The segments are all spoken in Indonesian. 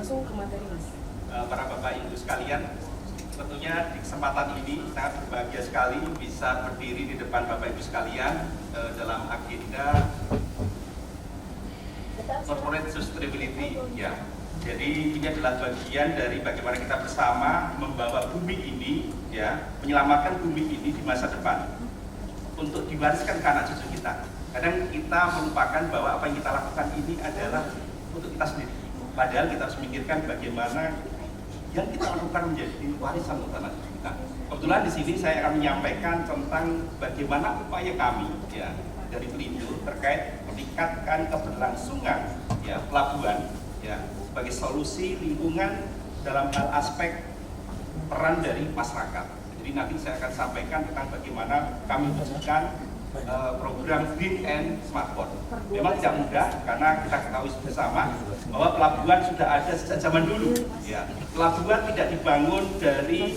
langsung ke materi Mas. Para Bapak Ibu sekalian, tentunya di kesempatan ini sangat berbahagia sekali bisa berdiri di depan Bapak Ibu sekalian dalam agenda corporate sustainability ya. Jadi ini adalah bagian dari bagaimana kita bersama membawa bumi ini ya, menyelamatkan bumi ini di masa depan untuk diwariskan ke anak cucu kita. Kadang kita melupakan bahwa apa yang kita lakukan ini adalah untuk kita sendiri. Padahal kita harus memikirkan bagaimana yang kita lakukan menjadi warisan untuk anak cucu kita. Kebetulan di sini saya akan menyampaikan tentang bagaimana upaya kami ya dari Pelindo terkait meningkatkan keberlangsungan ya pelabuhan ya sebagai solusi lingkungan dalam hal aspek peran dari masyarakat. Jadi nanti saya akan sampaikan tentang bagaimana kami wujudkan program Green and Smart Port. Memang tidak mudah karena kita ketahui bersama bahwa pelabuhan sudah ada sejak zaman dulu. Ya, pelabuhan tidak dibangun dari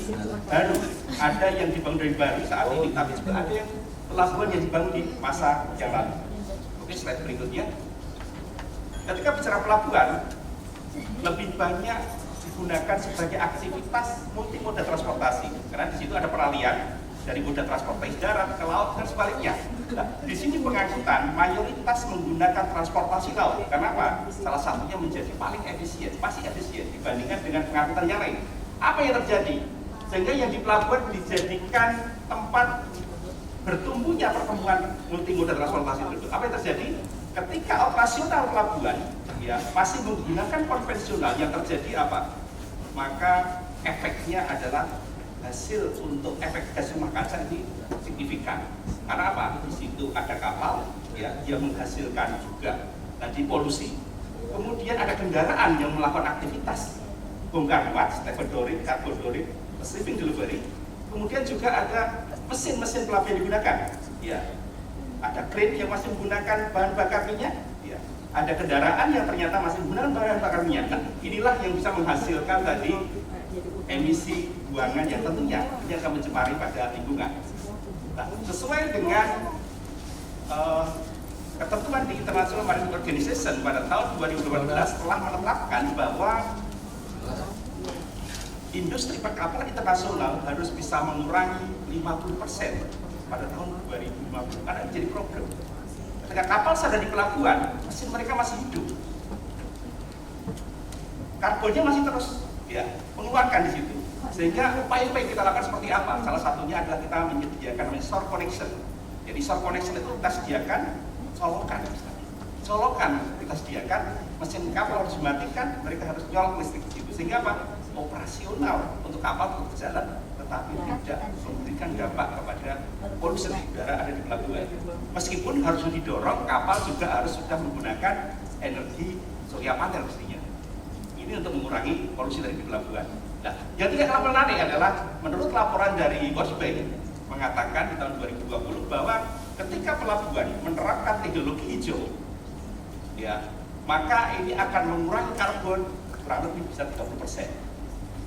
baru, ada yang dibangun dari baru saat ini, tapi juga ada yang pelabuhan yang dibangun di masa yang lalu. Oke, slide berikutnya. Ketika bicara pelabuhan, lebih banyak digunakan sebagai aktivitas multimoda transportasi karena di situ ada peralihan dari moda transportasi darat ke laut dan sebaliknya. Nah, di sini pengangkutan mayoritas menggunakan transportasi laut. Kenapa? Salah satunya menjadi paling efisien, pasti efisien dibandingkan dengan pengangkutan yang lain. Apa yang terjadi? Sehingga yang di pelabuhan dijadikan tempat bertumbuhnya pertemuan multimoda transportasi itu. Apa yang terjadi? Ketika operasional pelabuhan ya masih menggunakan konvensional, yang terjadi apa? Maka efeknya adalah hasil untuk efek gas rumah kaca ini signifikan. Karena apa? Di situ ada kapal ya yang menghasilkan juga tadi polusi. Kemudian ada kendaraan yang melakukan aktivitas bongkar muat, stevedoring, carbodoring, shipping delivery. Kemudian juga ada mesin-mesin pelabuhan yang digunakan. Ya, ada crane yang masih menggunakan bahan bakar minyak. Ya, ada kendaraan yang ternyata masih menggunakan bahan bakar minyak. Nah, inilah yang bisa menghasilkan tadi emisi buangan yang tentunya ini akan mencemari pada lingkungan. Nah, sesuai dengan ketentuan di International Maritime Organization pada tahun 2018 telah menetapkan bahwa industri perkapalan internasional harus bisa mengurangi 50% pada tahun 2050 karena ini jadi problem. Ketika kapal sadar di pelabuhan, mesin mereka masih hidup, karbonnya masih terus ya mengeluarkan di situ. Sehingga upaya-upaya kita lakukan seperti apa? Salah satunya adalah kita menyediakan shore connection. Jadi shore connection itu kita sediakan colokan. Colokan kita sediakan, mesin kapal harus dimatikan, mereka harus nyolok listrik di situ. Sehingga apa? Operasional untuk kapal tetap berjalan, tetapi tidak memberikan dampak kepada polusi udara ada di pelabuhan. Meskipun harus didorong, kapal juga harus sudah menggunakan energi surya panel mestinya. Ini untuk mengurangi polusi dari pelabuhan. Nah, yang tidak kalah menarik adalah menurut laporan dari World Bank mengatakan di tahun 2020 bahwa ketika pelabuhan menerapkan teknologi hijau, ya, maka ini akan mengurangi karbon kurang lebih bisa 30%.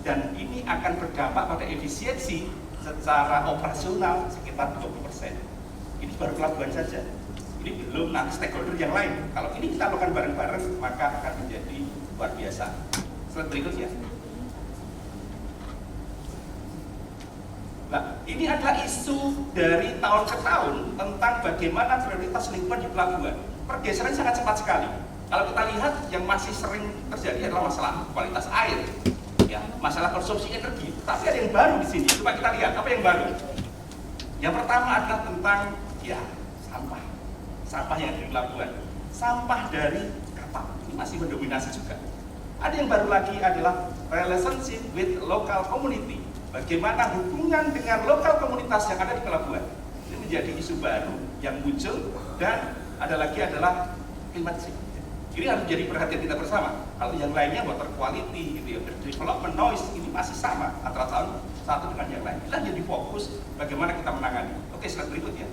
Dan ini akan berdampak pada efisiensi secara operasional sekitar 20%. Ini baru pelabuhan saja. Ini belum nanti stakeholder yang lain. Kalau ini kita lakukan bareng-bareng, maka akan menjadi luar biasa. Slide berikutnya. Nah, ini adalah isu dari tahun ke tahun tentang bagaimana prioritas lingkungan di pelabuhan. Pergeseran sangat cepat sekali. Kalau kita lihat yang masih sering terjadi adalah masalah kualitas air, ya, masalah konsumsi energi. Tapi ada yang baru di sini. Coba kita lihat apa yang baru. Yang pertama adalah tentang ya sampah, sampah yang ada di pelabuhan, sampah dari kapal ini masih mendominasi juga. Ada yang baru lagi adalah relationship with local community. Bagaimana hubungan dengan lokal komunitas yang ada di pelabuhan. Ini menjadi isu baru yang muncul. Dan ada lagi adalah climate change. Ini harus jadi perhatian kita bersama. Kalau yang lainnya water quality, gitu ya, development noise, ini masih sama antara satu dengan yang lain. Inilah jadi fokus bagaimana kita menangani. Oke, slide berikutnya.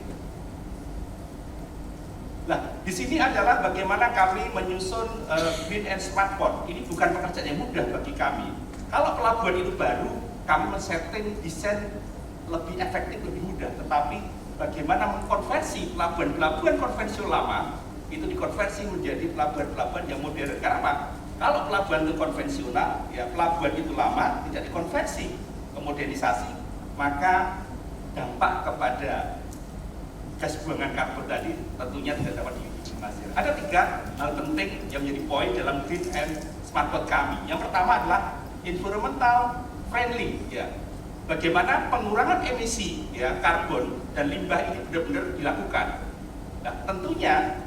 Nah, di sini adalah bagaimana kami menyusun Green and Smart Port. Ini bukan pekerjaan yang mudah bagi kami. Kalau pelabuhan itu baru, kami men-setting desain lebih efektif, lebih mudah. Tetapi bagaimana mengkonversi pelabuhan konvensional lama itu dikonversi menjadi pelabuhan-pelabuhan yang modern. Karena apa? Kalau pelabuhan itu konvensional, ya pelabuhan itu lama, tidak dikonversi ke modernisasi, maka dampak kepada gas buangan karbon tadi tentunya tidak dapat diminimalisir. Ada 3 hal penting yang menjadi poin dalam Green and Smart Code kami. Yang pertama adalah environmental friendly, ya. Bagaimana pengurangan emisi ya karbon dan limbah ini benar-benar dilakukan. Nah, tentunya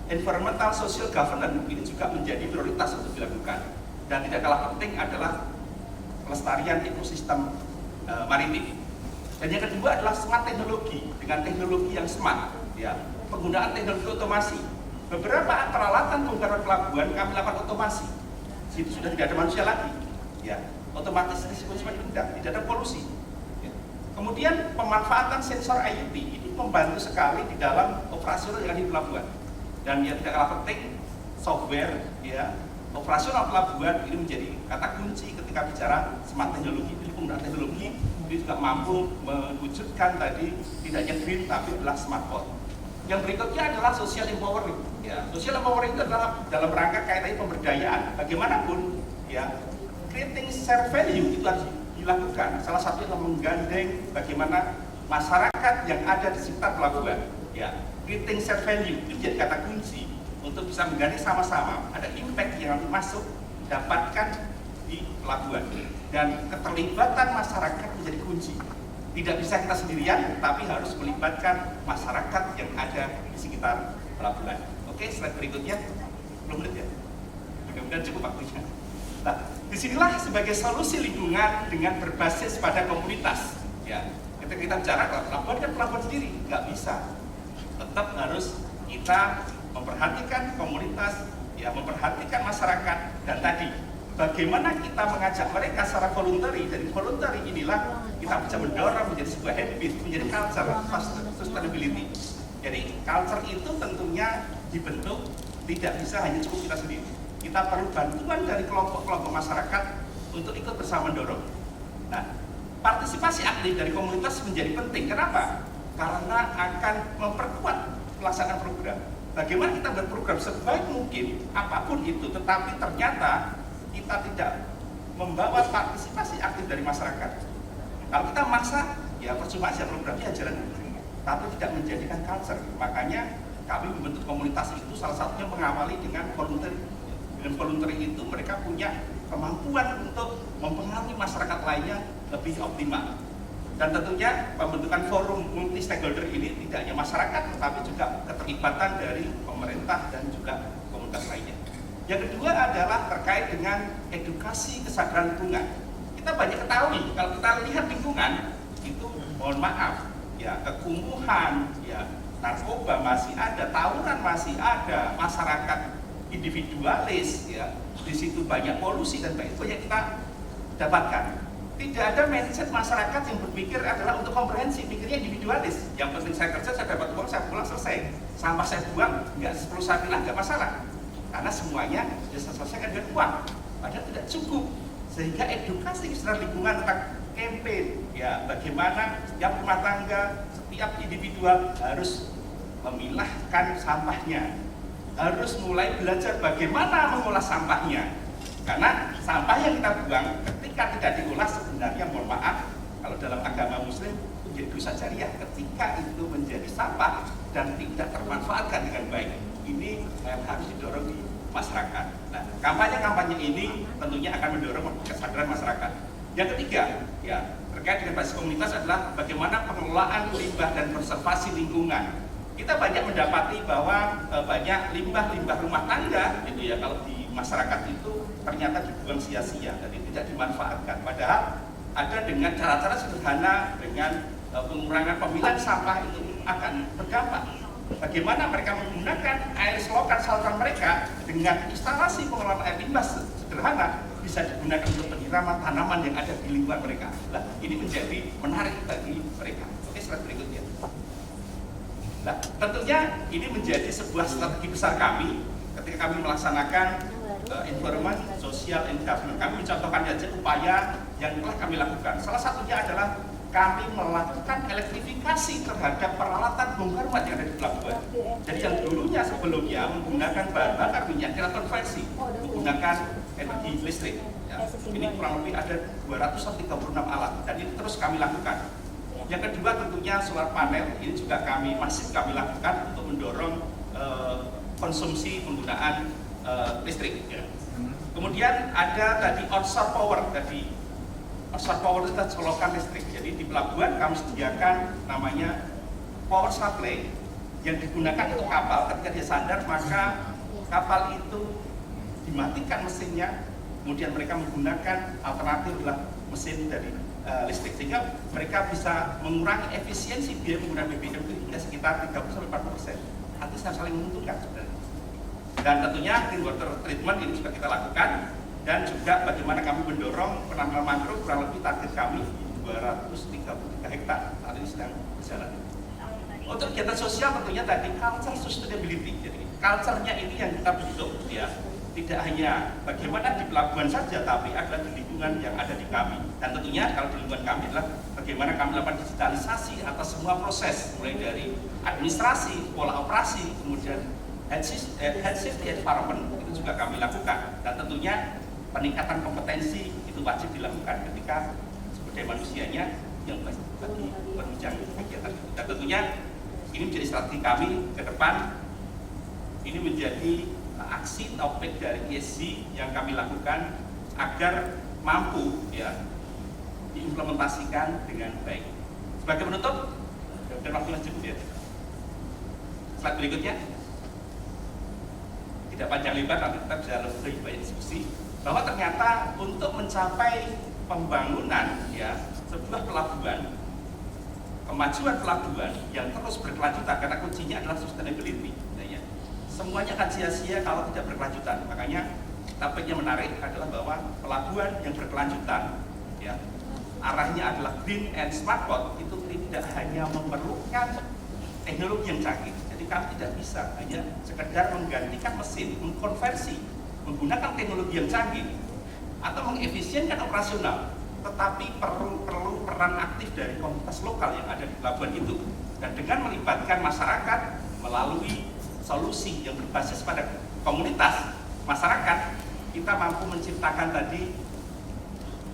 environmental social governance ini juga menjadi prioritas untuk dilakukan. Dan tidak kalah penting adalah pelestarian ekosistem maritim. Dan yang kedua adalah smart teknologi, dengan teknologi yang smart, ya, penggunaan teknologi otomasi. Beberapa peralatan bongkaran pelabuhan kami lakukan otomasi. Situ sudah tidak ada manusia lagi, ya, otomatis risiko semakin rendah, tidak ada polusi. Ya. Kemudian pemanfaatan sensor IoT ini membantu sekali di dalam operasional yang ada di pelabuhan. Dan yang tidak kalah penting, software, ya, operasional pelabuhan ini menjadi kata kunci ketika bicara smart teknologi. Jadi penggunaan teknologi ini juga mampu mewujudkan tadi tidak hanya green tapi adalah smart code. Yang berikutnya adalah social empowering. Ya, social empowering itu adalah dalam rangka kaitannya pemberdayaan. Bagaimanapun, ya, creating share value itu harus dilakukan. Salah satunya adalah menggandeng bagaimana masyarakat yang ada di sekitar pelabuhan. Ya, creating share value itu jadi kata kunci untuk bisa menggandeng sama-sama. Ada impact yang masuk dapatkan di pelabuhan. Dan keterlibatan masyarakat menjadi kunci. Tidak bisa kita sendirian, tapi harus melibatkan masyarakat yang ada di sekitar pelabuhan. Oke, slide berikutnya. Belum lihat ya? Mudah-mudahan cukup waktunya. Nah, disinilah sebagai solusi lingkungan dengan berbasis pada komunitas. Ya, ketika kita bicara pelabuhan kan pelabuhan sendiri, nggak bisa. Tetap harus kita memperhatikan komunitas, ya, memperhatikan masyarakat, dan tadi bagaimana kita mengajak mereka secara voluntary. Dari voluntary inilah kita bisa mendorong menjadi sebuah habit, menjadi culture sustainability. Jadi culture itu tentunya dibentuk tidak bisa hanya cukup kita sendiri. Kita perlu bantuan dari kelompok-kelompok masyarakat untuk ikut bersama mendorong. Nah, partisipasi aktif dari komunitas menjadi penting. Kenapa? Karena akan memperkuat pelaksanaan program. Bagaimana kita berprogram sebaik mungkin, apapun itu, tetapi ternyata kita tidak membawa partisipasi aktif dari masyarakat. Kalau kita maksa, ya percuma saja programnya jalan, tapi tidak menjadikan culture. Makanya kami membentuk komunitas itu salah satunya mengawali dengan volunteer. Dengan volunteer itu mereka punya kemampuan untuk mempengaruhi masyarakat lainnya lebih optimal. Dan tentunya pembentukan forum multi stakeholder ini tidak hanya masyarakat, tetapi juga keterlibatan dari pemerintah dan juga komunitas lainnya. Yang kedua adalah terkait dengan edukasi kesadaran lingkungan. Kita banyak ketahui kalau kita lihat lingkungan itu, mohon maaf, ya, kekumuhan, ya, narkoba masih ada, tawuran masih ada, masyarakat individualis, ya, di situ banyak polusi dan banyak kita dapatkan. Tidak ada mindset masyarakat yang berpikir adalah untuk komprehensif, pikirnya individualis. Yang penting saya kerja, saya dapat uang, saya pulang, selesai. Sampah saya buang, nggak perlu saya bilang, nggak masalah. Karena semuanya bisa selesaikan dengan uang. Padahal tidak cukup. Sehingga edukasi kesadaran lingkungan tentang campaign, ya, bagaimana setiap rumah tangga, setiap individual harus memilahkan sampahnya, harus mulai belajar bagaimana mengolah sampahnya. Karena sampah yang kita buang ketika tidak diolah sebenarnya, mohon maaf, kalau dalam agama Muslim menjadi dosa jariah ketika itu menjadi sampah dan tidak termanfaatkan dengan baik. Ini harus didorong di masyarakat. Nah, kampanye-kampanye ini tentunya akan mendorong kesadaran masyarakat. Yang ketiga, ya, terkait dengan basis komunitas adalah bagaimana pengelolaan limbah dan konservasi lingkungan. Kita banyak mendapati bahwa banyak limbah-limbah rumah tangga, gitu ya, kalau di masyarakat itu ternyata dibuang sia-sia, jadi tidak dimanfaatkan. Padahal ada dengan cara-cara sederhana, dengan pengurangan pemilihan sampah itu akan berdampak. Bagaimana mereka menggunakan air selokan saluran mereka dengan instalasi pengelolaan air limbah sederhana bisa digunakan untuk penyiraman tanaman yang ada di lingkungan mereka. Nah, ini menjadi menarik bagi mereka. Oke, slide berikutnya. Nah, tentunya ini menjadi sebuah strategi besar kami ketika kami melaksanakan environment, social, and government. Kami mencontohkan saja upaya yang telah kami lakukan. Salah satunya adalah kami melakukan elektrifikasi terhadap peralatan bongkar muat yang ada di pelabuhan. Jadi yang dulunya sebelumnya menggunakan bahan bakar minyak kita konversi menggunakan energi listrik. Ya. Ini kurang lebih ada 236 alat dan ini terus kami lakukan. Yang kedua tentunya solar panel, ini juga masih kami lakukan untuk mendorong konsumsi penggunaan listrik. Ya. Kemudian ada tadi onshore power, onshore power itu colokan listrik. Jadi di pelabuhan kami sediakan namanya power supply yang digunakan untuk kapal. Ketika dia sandar maka kapal itu dimatikan mesinnya, kemudian mereka menggunakan alternatif adalah mesin dari listrik, sehingga mereka bisa mengurangi efisiensi biaya penggunaan BBM itu hingga sekitar 30-40%. Artinya saling menguntungkan sebenarnya. Dan tentunya clean water treatment ini juga kita lakukan, dan juga bagaimana kami mendorong penanaman mangrove. Kurang lebih target kami 233 hektar saat ini sedang berjalan. Untuk kegiatan sosial tentunya tadi culture sustainability. Jadi culture-nya ini yang kita bentuk, ya. Tidak hanya bagaimana di pelabuhan saja, tapi adalah di lingkungan yang ada di kami. Dan tentunya kalau di lingkungan kami adalah bagaimana kami melakukan digitalisasi atas semua proses, mulai dari administrasi, pola operasi, kemudian health safety environment itu juga kami lakukan. Dan tentunya peningkatan kompetensi itu wajib dilakukan ketika sumber daya manusianya yang baik bagi penunjang kegiatan itu. Dan tentunya ini menjadi strategi kami ke depan. Ini menjadi aksi topik dari ESG yang kami lakukan agar mampu, ya, diimplementasikan dengan baik. Sebagai penutup, dan waktu masih cukup, ya. Slide berikutnya. Tidak panjang lebar, nanti kita bisa lebih banyak diskusi bahwa ternyata untuk mencapai pembangunan, ya, sebuah pelabuhan, kemajuan pelabuhan yang terus berkelanjutan, karena kuncinya adalah sustainability. Semuanya akan sia-sia kalau tidak berkelanjutan. Makanya topiknya menarik adalah bahwa pelabuhan yang berkelanjutan, ya, arahnya adalah green and smart port, itu tidak hanya memerlukan teknologi yang canggih. Jadi kami tidak bisa hanya sekedar menggantikan mesin, mengkonversi, menggunakan teknologi yang canggih atau mengefisienkan operasional, tetapi perlu peran aktif dari komunitas lokal yang ada di pelabuhan itu. Dan dengan melibatkan masyarakat melalui solusi yang berbasis pada komunitas masyarakat, kita mampu menciptakan tadi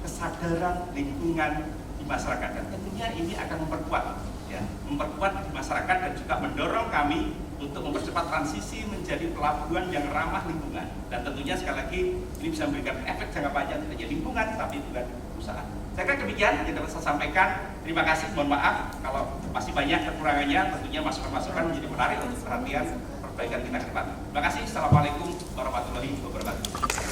kesadaran lingkungan di masyarakat. Dan tentunya ini akan memperkuat di masyarakat dan juga mendorong kami untuk mempercepat transisi menjadi pelabuhan yang ramah lingkungan. Dan tentunya sekali lagi ini bisa memberikan efek jangka panjang tidak hanya lingkungan tapi juga perusahaan. Saya kira demikian yang dapat saya sampaikan. Terima kasih, mohon maaf kalau masih banyak kekurangannya. Tentunya masukan-masukan menjadi menarik untuk perhatian perbaikan kita ke depan. Terima kasih. Assalamualaikum warahmatullahi wabarakatuh.